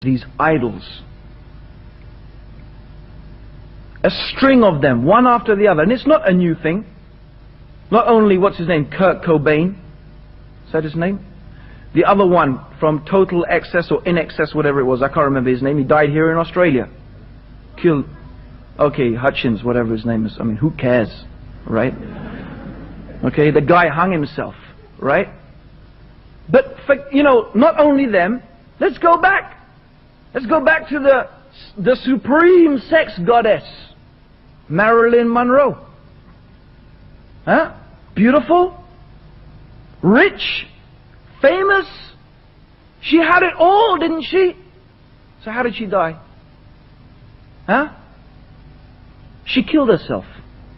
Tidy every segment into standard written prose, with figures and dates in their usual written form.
these idols. A string of them, one after the other. And it's not a new thing. Not only, what's his name, Kurt Cobain, is that his name? The other one from Total Excess or In Excess, whatever it was, I can't remember his name. He died here in Australia. Killed, okay, Hutchins, whatever his name is. I mean, who cares, right? Okay, the guy hung himself, right? But, for, you know, not only them, let's go back. Let's go back to the supreme sex goddess, Marilyn Monroe. Huh? Beautiful, rich, famous. She had it all, didn't she? So how did she die? Huh? She killed herself.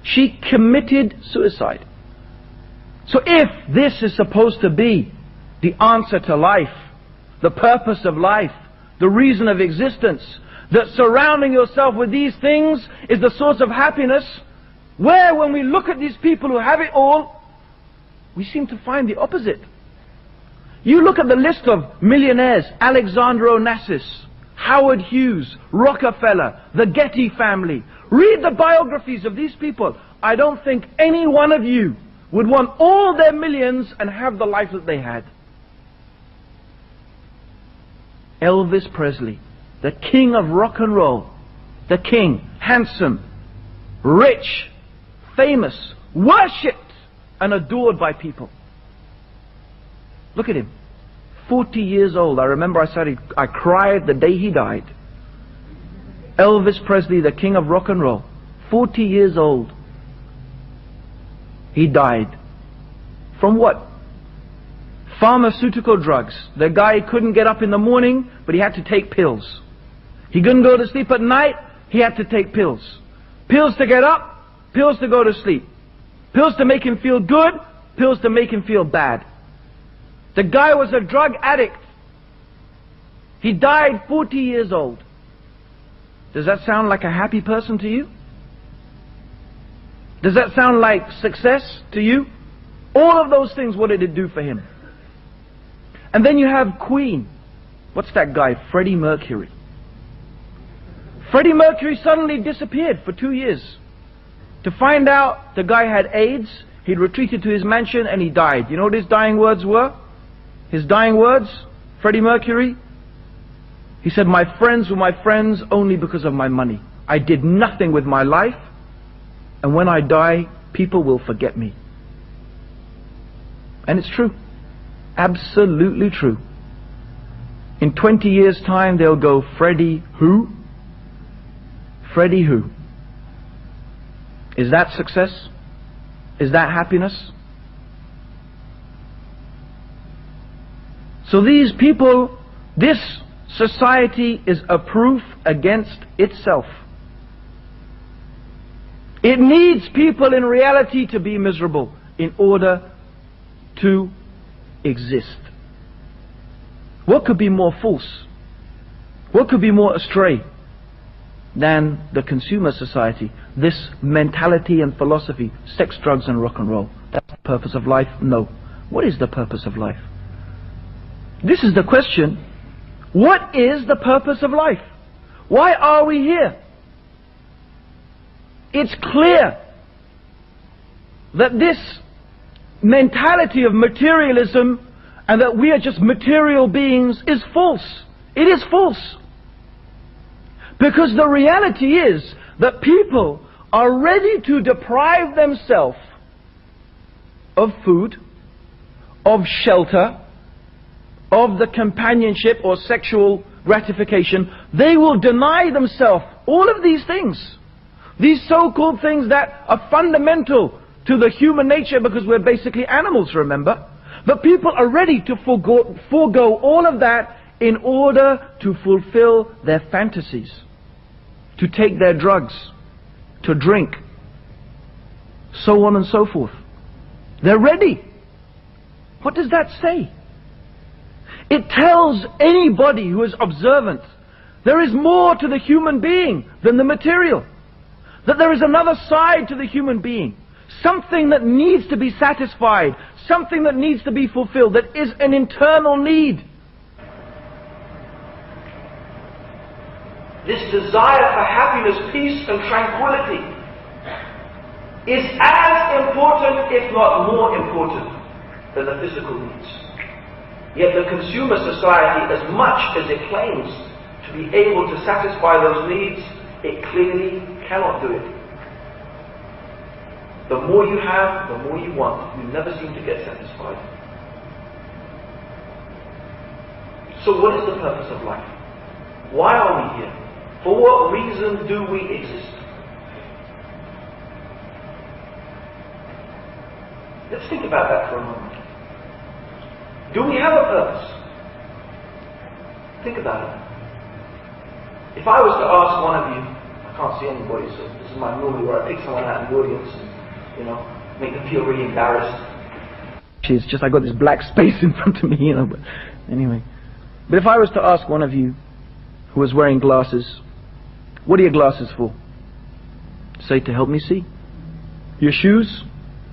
She committed suicide. So if this is supposed to be the answer to life, the purpose of life, the reason of existence, that surrounding yourself with these things is the source of happiness, where when we look at these people who have it all, we seem to find the opposite. You look at the list of millionaires: Alexander Onassis, Howard Hughes, Rockefeller, the Getty family. Read the biographies of these people. I don't think any one of you would want all their millions and have the life that they had. Elvis Presley, the king of rock and roll, the king, handsome, rich, famous, worshipped and adored by people. Look at him, 40 years old. I remember I cried the day he died. Elvis Presley, the king of rock and roll, 40 years old. He died. From what? Pharmaceutical drugs. The guy couldn't get up in the morning, but he had to take pills. He couldn't go to sleep at night, he had to take pills. Pills to get up, pills to go to sleep. Pills to make him feel good, pills to make him feel bad. The guy was a drug addict. He died 40 years old. Does that sound like a happy person to you? Does that sound like success to you? All of those things, what did it do for him? And then you have Queen. What's that guy? Freddie Mercury. Freddie Mercury suddenly disappeared for 2 years. To find out the guy had AIDS, he'd retreated to his mansion and he died. You know what his dying words were? His dying words, Freddie Mercury, he said, "My friends were my friends only because of my money. I did nothing with my life, and when I die, people will forget me." And it's true. Absolutely true. In 20 years' time, they'll go, "Freddie who? Freddie who?" Is that success? Is that happiness? So these people, this society is a proof against itself. It needs people in reality to be miserable in order to exist. What could be more false? What could be more astray than the consumer society? This mentality and philosophy, sex, drugs and rock and roll. That's the purpose of life? No. What is the purpose of life? This is the question. What is the purpose of life? Why are we here? It's clear that this mentality of materialism and that we are just material beings is false. It is false. Because the reality is that people are ready to deprive themselves of food, of shelter, of the companionship or sexual gratification. They will deny themselves all of these things. These so-called things that are fundamental to the human nature, because we're basically animals, remember? But people are ready to forego all of that in order to fulfill their fantasies, to take their drugs, to drink, so on and so forth. They're ready. What does that say? It tells anybody who is observant there is more to the human being than the material. That there is another side to the human being. Something that needs to be satisfied. Something that needs to be fulfilled. That is an internal need. this desire for happiness, peace and tranquility is as important, if not more important, than the physical needs. Yet the consumer society, as much as it claims to be able to satisfy those needs, it clearly cannot do it. The more you have, the more you want. You never seem to get satisfied. So what is the purpose of life? Why are we here? For what reason do we exist? Let's think about that for a moment. Do we have a purpose? Think about it. If I was to ask one of you, I can't see anybody, so this is my movie where I pick someone out in the audience and, make them feel really embarrassed. It's just I got this black space in front of me, but anyway. But if I was to ask one of you who was wearing glasses, what are your glasses for? Say, to help me see. Your shoes?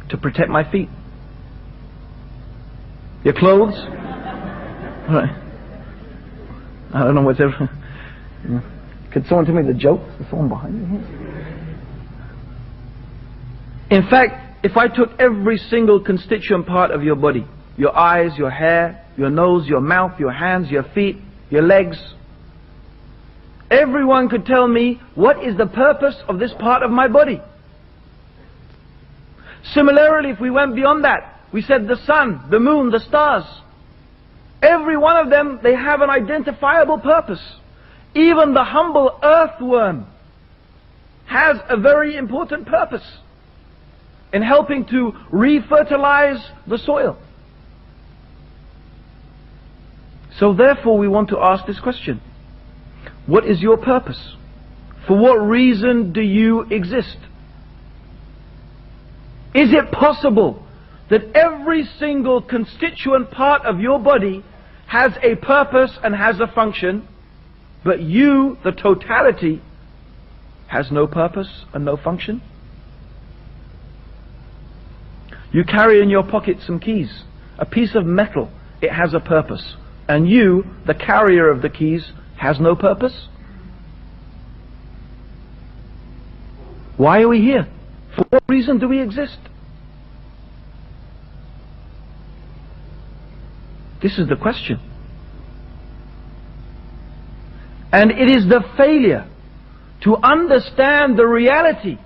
To protect my feet. Your clothes? Right. I don't know what's ever. Could someone tell me the joke? There's someone behind you here. In fact, if I took every single constituent part of your body, your eyes, your hair, your nose, your mouth, your hands, your feet, your legs, everyone could tell me what is the purpose of this part of my body. Similarly, if we went beyond that, we said the sun, the moon, the stars. Every one of them, they have an identifiable purpose. Even the humble earthworm has a very important purpose in helping to refertilize the soil. So therefore we want to ask this question. What is your purpose? For what reason do you exist? Is it possible that every single constituent part of your body has a purpose and has a function, but you, the totality, has no purpose and no function? You carry in your pocket some keys, a piece of metal, it has a purpose, and you, the carrier of the keys, has no purpose? Why are we here? For what reason do we exist? This is the question. And it is the failure to understand the reality,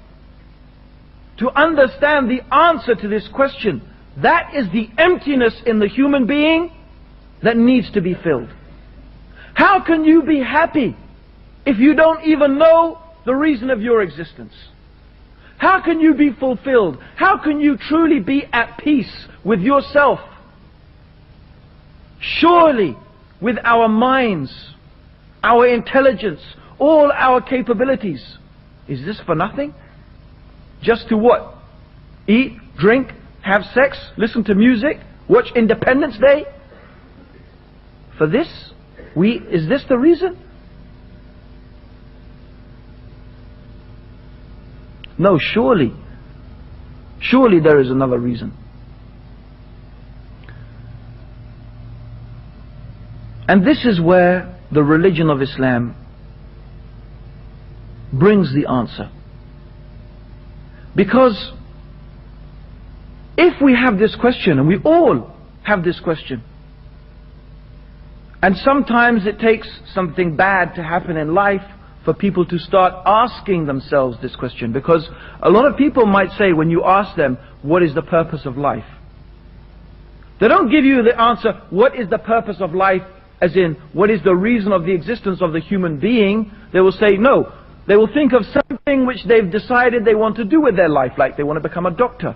to understand the answer to this question. That is the emptiness in the human being that needs to be filled. How can you be happy if you don't even know the reason of your existence? How can you be fulfilled? How can you truly be at peace with yourself? Surely, with our minds, our intelligence, all our capabilities, is this for nothing? Just to what? Eat, drink, have sex, listen to music, watch Independence Day? For this? Is this the reason? No, surely there is another reason. And this is where the religion of Islam brings the answer. Because if we have this question, and we all have this question, and sometimes it takes something bad to happen in life for people to start asking themselves this question, because a lot of people might say, when you ask them, what is the purpose of life? They don't give you the answer, what is the purpose of life, as in, what is the reason of the existence of the human being? They will say, no. They will think of something which they've decided they want to do with their life, like they want to become a doctor,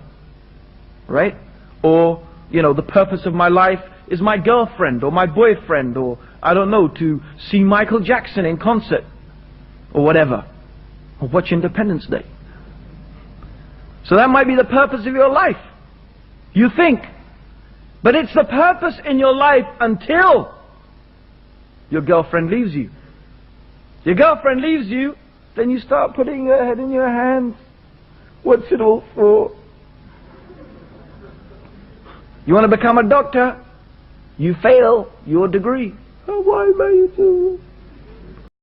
right? Or, the purpose of my life is my girlfriend or my boyfriend, or, I don't know, to see Michael Jackson in concert, or whatever, or watch Independence Day. So that might be the purpose of your life, you think. But it's the purpose in your life until your girlfriend leaves you. Your girlfriend leaves you, then you start putting your head in your hands. What's it all for? You want to become a doctor? You fail your degree. Oh, why am I doing this?